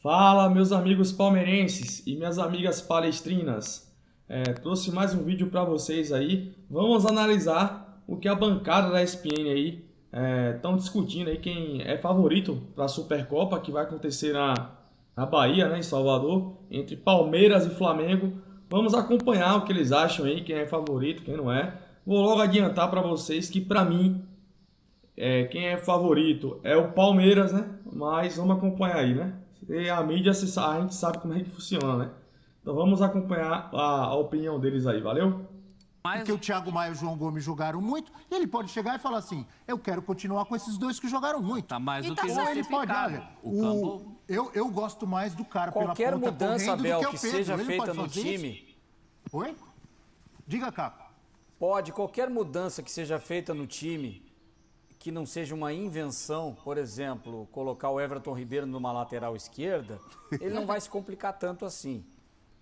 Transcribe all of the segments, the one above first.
Fala, meus amigos palmeirenses e minhas amigas palestrinas. Trouxe mais um vídeo para vocês aí. Vamos analisar o que a bancada da ESPN aí estão discutindo aí, quem é favorito para a Supercopa que vai acontecer na Bahia, né, em Salvador, entre Palmeiras e Flamengo. Vamos acompanhar o que eles acham aí, quem é favorito, quem não é. Vou logo adiantar para vocês que para mim quem é favorito é o Palmeiras, né? Mas vamos acompanhar aí, né? E a mídia, a gente sabe como é que funciona, né? Então vamos acompanhar a opinião deles aí, valeu? Porque o Thiago Maia e o João Gomes jogaram muito, e ele pode chegar e falar assim, eu quero continuar com esses dois que jogaram muito. Tá mais do que Ou ele pode, olha, eu gosto mais do cara pela ponta mudança, correndo Abel, do que o que Pedro. seja Ele feita pode no fazer time... Isso? Oi? Diga, Caco. Pode, qualquer mudança que seja feita no time, que não seja uma invenção, por exemplo, colocar o Everton Ribeiro numa lateral esquerda, ele não vai se complicar tanto assim.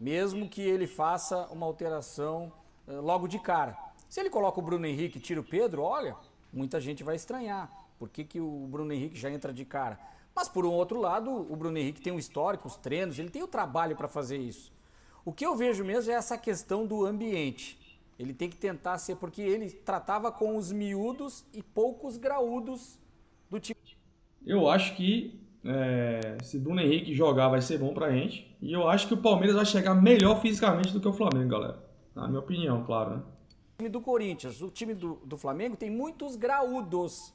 Mesmo que ele faça uma alteração logo de cara. Se ele coloca o Bruno Henrique e tira o Pedro, olha, muita gente vai estranhar. Por que o Bruno Henrique já entra de cara? Mas por um outro lado, o Bruno Henrique tem um histórico, os treinos, ele tem o trabalho para fazer isso. O que eu vejo mesmo é essa questão do ambiente. Ele tem que tentar ser, porque ele tratava com os miúdos e poucos graúdos do time. Eu acho que se Bruno Henrique jogar vai ser bom pra gente. E eu acho que o Palmeiras vai chegar melhor fisicamente do que o Flamengo, galera. Na minha opinião, claro, né? O time do Corinthians, o time do Flamengo tem muitos graúdos.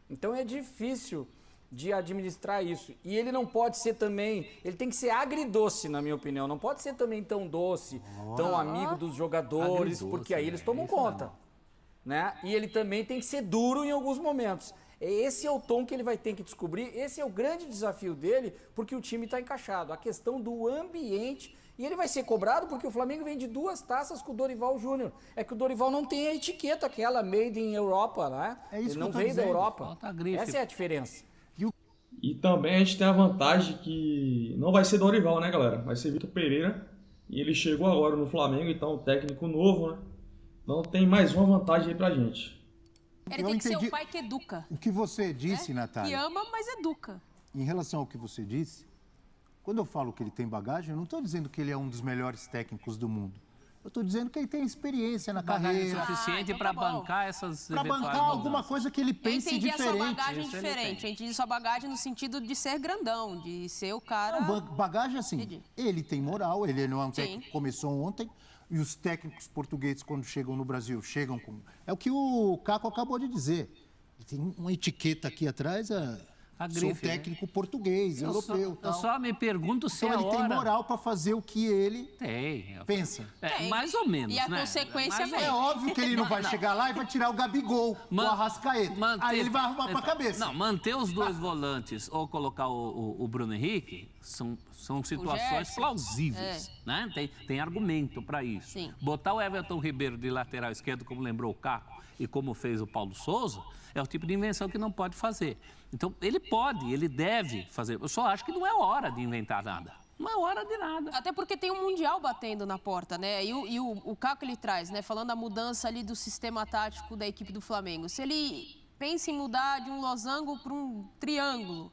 Então é difícil de administrar isso. E ele não pode ser também, ele tem que ser agridoce, na minha opinião. Não pode ser também tão doce, tão amigo dos jogadores, porque aí eles tomam conta. Né? E ele também tem que ser duro em alguns momentos. Esse é o tom que ele vai ter que descobrir, esse é o grande desafio dele, porque o time está encaixado. A questão do ambiente, e ele vai ser cobrado porque o Flamengo vem de 2 taças com o Dorival Júnior. É que o Dorival não tem a etiqueta, aquela made in Europa, né? É isso ele não que eu tô veio da dizendo. Europa. Essa é a diferença. E também a gente tem a vantagem que não vai ser Dorival, né, galera? Vai ser Vitor Pereira. E ele chegou agora no Flamengo, então técnico novo, né? Então tem mais uma vantagem aí pra gente. Ele tem que ser o pai que educa. O que você disse, Natália. Que ama, mas educa. Em relação ao que você disse, quando eu falo que ele tem bagagem, eu não estou dizendo que ele é um dos melhores técnicos do mundo. Eu estou dizendo que ele tem experiência na carreira. Suficiente então para tá bom. bancar essas Para eventuais bancar alguma mudanças. coisa que ele Eu pense entendi a sua diferente. bagagem Isso ele diferente. tem. Eu entendi sua bagagem no sentido de ser grandão, de ser o cara... Bagagem assim, Entendi. ele tem moral, ele não é um Sim. técnico que começou ontem, e os técnicos portugueses, quando chegam no Brasil, chegam com... É o que o Caco acabou de dizer. Ele tem uma etiqueta aqui atrás, A sou grife, técnico português, europeu. Eu só me pergunto se Então é ele tem hora... moral para fazer o que ele Tem. pensa. Tem. Mais ou menos, E a né? consequência Mais ou vem. É óbvio que ele não vai chegar lá e vai tirar o Gabigol, o Arrascaeta. Aí ele vai arrumar para a cabeça. Não, manter os dois volantes ou colocar o Bruno Henrique são situações Gerson. plausíveis, né? Tem argumento para isso. Sim. Botar o Everton Ribeiro de lateral esquerdo, como lembrou o Caco, e como fez o Paulo Souza, é o tipo de invenção que não pode fazer. Então, ele pode, ele deve fazer. Eu só acho que não é hora de inventar nada. Não é hora de nada. Até porque tem um Mundial batendo na porta, né? E o Caco ele traz, né? Falando da mudança ali do sistema tático da equipe do Flamengo. Se ele pensa em mudar de um losango para um triângulo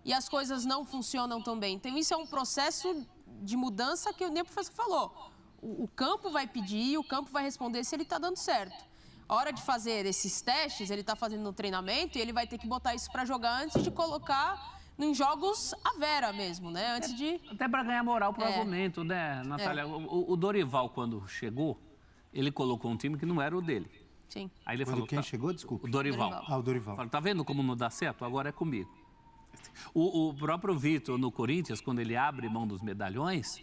e as coisas não funcionam tão bem. Então, isso é um processo de mudança que nem o professor falou. O campo vai pedir, o campo vai responder se ele está dando certo. A hora de fazer esses testes, ele está fazendo no treinamento e ele vai ter que botar isso para jogar antes de colocar em jogos à vera mesmo, né? Antes de... Até para ganhar moral pro argumento, né, Natália? O Dorival, quando chegou, ele colocou um time que não era o dele. Sim. Aí ele Quando falou... quem chegou, desculpa? O Dorival. Ah, o Dorival. Falou, tá vendo como não dá certo? Agora é comigo. O próprio Vitor, no Corinthians, quando ele abre mão dos medalhões,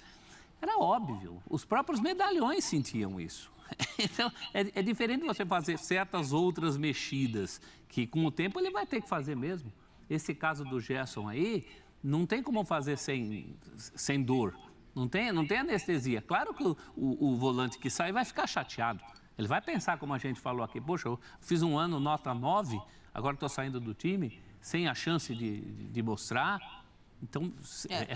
era óbvio. Os próprios medalhões sentiam isso. Então, é diferente você fazer certas outras mexidas, que com o tempo ele vai ter que fazer mesmo. Esse caso do Gerson aí, não tem como fazer sem dor. Não tem anestesia. Claro que o volante que sai vai ficar chateado. Ele vai pensar, como a gente falou aqui, poxa, eu fiz um ano nota 9, agora estou saindo do time, sem a chance de mostrar. Então,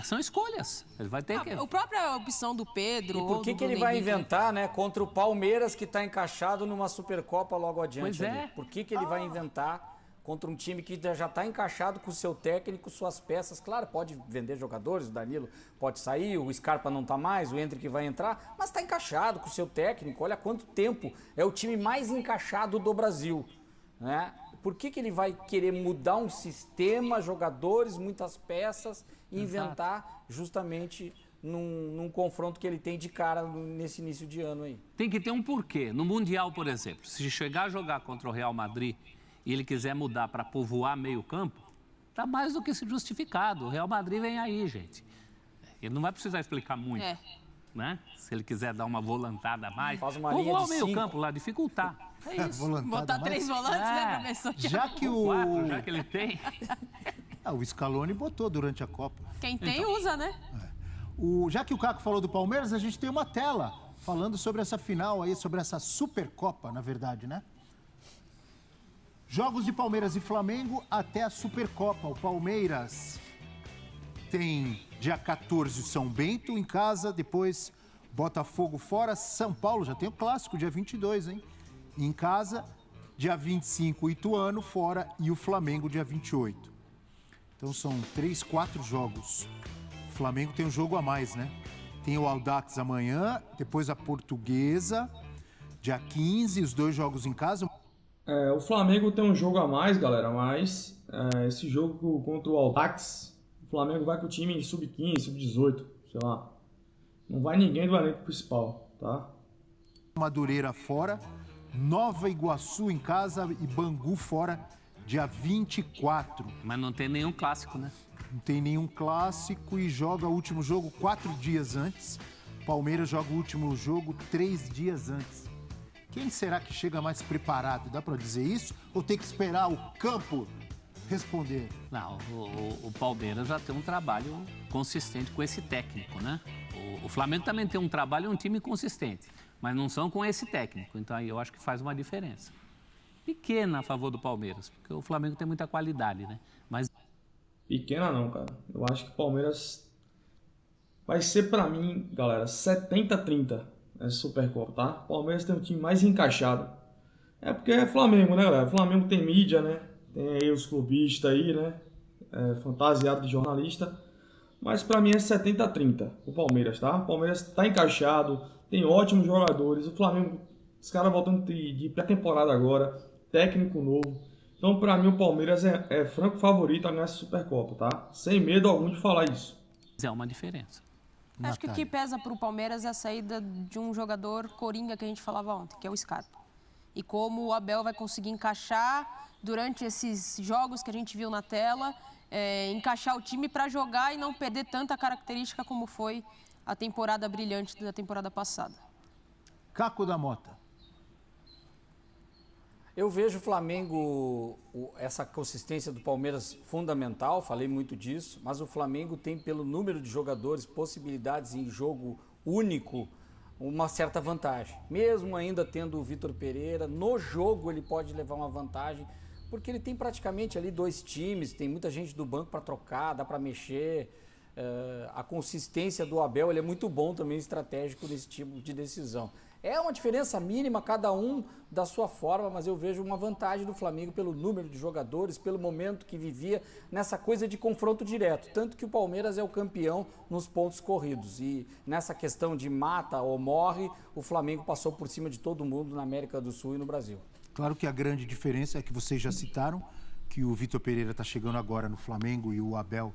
são escolhas. Ele vai ter que... A própria opção do Pedro... E por que ele vai inventar, né, contra o Palmeiras, que está encaixado numa Supercopa logo adiante? Pois é. Ali? Por que ele vai inventar contra um time que já está encaixado com o seu técnico, suas peças. Claro, pode vender jogadores, o Danilo pode sair, o Scarpa não está mais, o Endrick vai entrar, mas está encaixado com o seu técnico. Olha quanto tempo, é o time mais encaixado do Brasil, né? Por que ele vai querer mudar um sistema, jogadores, muitas peças e inventar justamente num confronto que ele tem de cara nesse início de ano aí? Tem que ter um porquê. No Mundial, por exemplo, se chegar a jogar contra o Real Madrid e ele quiser mudar para povoar meio campo, tá mais do que justificado. O Real Madrid vem aí, gente. Ele não vai precisar explicar muito, né? Se ele quiser dar uma volantada a mais, faz uma linha povoar de o meio 5. campo lá, dificultar. É isso. Botar 3 volantes, né, professor? Já que o... 4, já que ele tem. o Scaloni botou durante a Copa. Quem tem, usa, né? Já que o Caco falou do Palmeiras, a gente tem uma tela falando sobre essa final aí, sobre essa Supercopa, na verdade, né? Jogos de Palmeiras e Flamengo até a Supercopa. O Palmeiras tem dia 14 São Bento em casa, depois Botafogo fora, São Paulo, já tem o clássico, dia 22, hein? Em casa, dia 25 Ituano fora e o Flamengo dia 28. Então são 3, 4 jogos. O Flamengo tem um jogo a mais, né? Tem o Audax amanhã, depois a Portuguesa, dia 15, os 2 jogos em casa. O Flamengo tem um jogo a mais, galera, mas esse jogo contra o Audax, o Flamengo vai com o time sub-15, sub-18, sei lá. Não vai ninguém do elenco principal, tá? Madureira fora, Nova Iguaçu em casa e Bangu fora, dia 24. Mas não tem nenhum clássico, né? Não tem nenhum clássico e joga o último jogo 4 dias antes. Palmeiras joga o último jogo 3 dias antes. Quem será que chega mais preparado? Dá pra dizer isso? Ou tem que esperar o campo responder? Não, o Palmeiras já tem um trabalho consistente com esse técnico, né? O Flamengo também tem um trabalho e um time consistente, mas não são com esse técnico. Então aí eu acho que faz uma diferença pequena a favor do Palmeiras, porque o Flamengo tem muita qualidade, né? Mas pequena não, cara. Eu acho que o Palmeiras vai ser, pra mim, galera, 70-30 essa Supercopa, tá? O Palmeiras tem um time mais encaixado. É porque é Flamengo, né, galera? O Flamengo tem mídia, né? Tem aí os clubistas aí, né? Fantasiado de jornalista. Mas pra mim é 70-30 o Palmeiras, tá? O Palmeiras tá encaixado, tem ótimos jogadores. O Flamengo, os caras voltando de pré-temporada agora, técnico novo. Então, pra mim, o Palmeiras é franco favorito a ganhar essa Supercopa, tá? Sem medo algum de falar isso. é uma diferença. Acho que o que pesa para o Palmeiras é a saída de um jogador coringa que a gente falava ontem, que é o Scarpa. E como o Abel vai conseguir encaixar durante esses jogos que a gente viu na tela, encaixar o time para jogar e não perder tanta característica como foi a temporada brilhante da temporada passada. Caco da Mota. Eu vejo o Flamengo, essa consistência do Palmeiras fundamental, falei muito disso, mas o Flamengo tem, pelo número de jogadores, possibilidades em jogo único, uma certa vantagem. Mesmo ainda tendo o Vitor Pereira, no jogo ele pode levar uma vantagem, porque ele tem praticamente ali 2 times, tem muita gente do banco para trocar, dá para mexer. A consistência do Abel, ele é muito bom também, estratégico nesse tipo de decisão. É uma diferença mínima, cada um da sua forma, mas eu vejo uma vantagem do Flamengo pelo número de jogadores, pelo momento que vivia, nessa coisa de confronto direto. Tanto que o Palmeiras é o campeão nos pontos corridos. E nessa questão de mata ou morre, o Flamengo passou por cima de todo mundo na América do Sul e no Brasil. Claro que a grande diferença é que vocês já citaram que o Vitor Pereira está chegando agora no Flamengo e o Abel...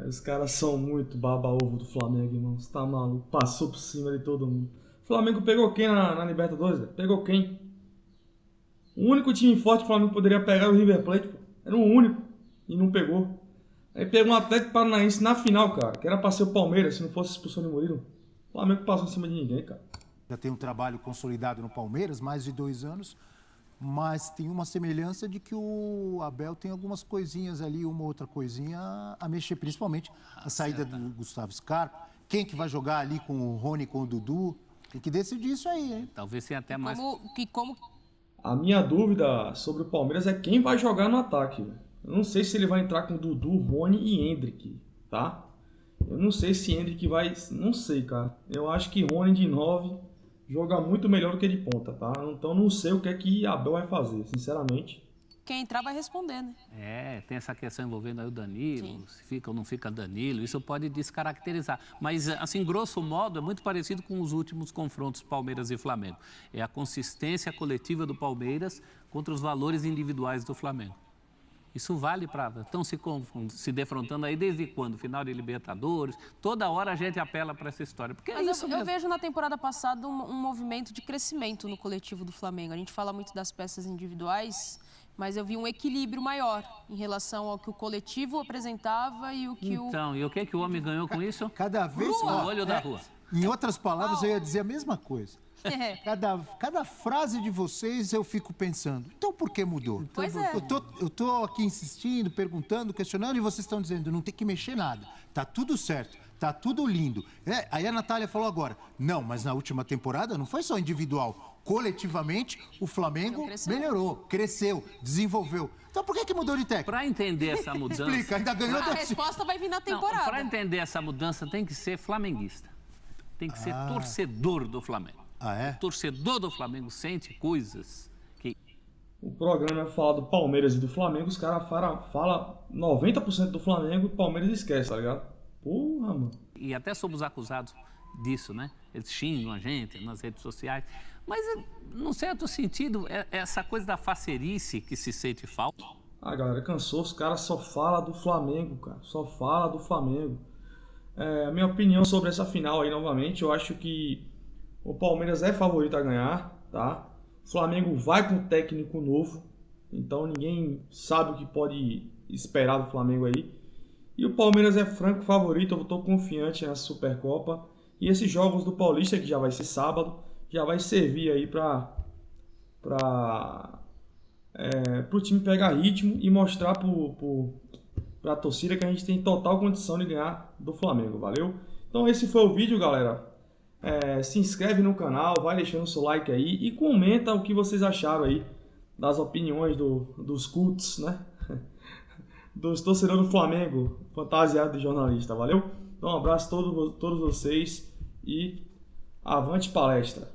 Os caras são muito baba-ovo do Flamengo, irmão. Você tá maluco? Passou por cima de todo mundo. O Flamengo pegou quem na Libertadores? Pegou quem? O único time forte que o Flamengo poderia pegar era o River Plate, pô. Era o único. E não pegou. Aí pegou um Atlético Paranaense na final, cara. Que era pra ser o Palmeiras, se não fosse a expulsão de Murilo. O Flamengo passou em cima de ninguém, cara. Já tem um trabalho consolidado no Palmeiras, mais de 2 anos. Mas tem uma semelhança de que o Abel tem algumas coisinhas ali, uma outra coisinha a mexer, principalmente a saída do Gustavo Scarpa. Quem que vai jogar ali com o Rony, com o Dudu? Tem que decidir isso aí, hein? Talvez tenha até mais... A minha dúvida sobre o Palmeiras é quem vai jogar no ataque. Eu não sei se ele vai entrar com Dudu, Rony e Endrick, tá? Eu não sei se Endrick vai... Não sei, cara. Eu acho que Rony de 9... joga muito melhor do que de ponta, tá? Então não sei o que é que Abel vai fazer, sinceramente. quem entrar vai responder, né? Tem essa questão envolvendo aí o Danilo, Sim. se fica ou não fica Danilo, isso pode descaracterizar. Mas, assim, grosso modo, é muito parecido com os últimos confrontos Palmeiras e Flamengo. É a consistência coletiva do Palmeiras contra os valores individuais do Flamengo. Isso vale para... Estão se defrontando aí desde quando? Final de Libertadores? Toda hora a gente apela para essa história. Porque é isso Eu mesmo. vejo na temporada passada um movimento de crescimento no coletivo do Flamengo. A gente fala muito das peças individuais, mas eu vi um equilíbrio maior em relação ao que o coletivo apresentava e o que Então, e o que o homem ganhou com isso? Cada vez... O olho da rua. Em outras palavras, eu ia dizer a mesma coisa. É. Cada frase de vocês eu fico pensando, então por que mudou? Pois é. Eu tô aqui insistindo, perguntando, questionando, e vocês estão dizendo, não tem que mexer nada. Tá tudo certo, tá tudo lindo. Aí a Natália falou agora, não, mas na última temporada não foi só individual. Coletivamente, o Flamengo melhorou, cresceu, desenvolveu. Então por que mudou de técnico? Para entender essa mudança... Explica, ainda ganhou... A resposta vai vir na temporada. Para entender essa mudança tem que ser flamenguista. Tem que ser torcedor do Flamengo. Ah, é? O torcedor do Flamengo sente coisas que... O programa fala do Palmeiras e do Flamengo, os caras falam 90% do Flamengo e o Palmeiras esquece, tá ligado? Porra, mano. E até somos acusados disso, né? Eles xingam a gente nas redes sociais. Mas, num certo sentido, essa coisa da facerice que se sente falta... A galera cansou, os caras só falam do Flamengo, cara. Só fala do Flamengo. A minha opinião sobre essa final aí, novamente, eu acho que o Palmeiras é favorito a ganhar, tá? O Flamengo vai com um técnico novo, então ninguém sabe o que pode esperar do Flamengo aí. E o Palmeiras é franco favorito, eu estou confiante nessa Supercopa. E esses jogos do Paulista, que já vai ser sábado, já vai servir aí para o time pegar ritmo e mostrar para a torcida que a gente tem total condição de ganhar do Flamengo, valeu? Então esse foi o vídeo, galera. Se inscreve no canal, vai deixando seu like aí e comenta o que vocês acharam aí das opiniões dos cultos, né? Dos torcedores do Flamengo, fantasiado de jornalista, valeu? Então um abraço a todos vocês e avante palestra!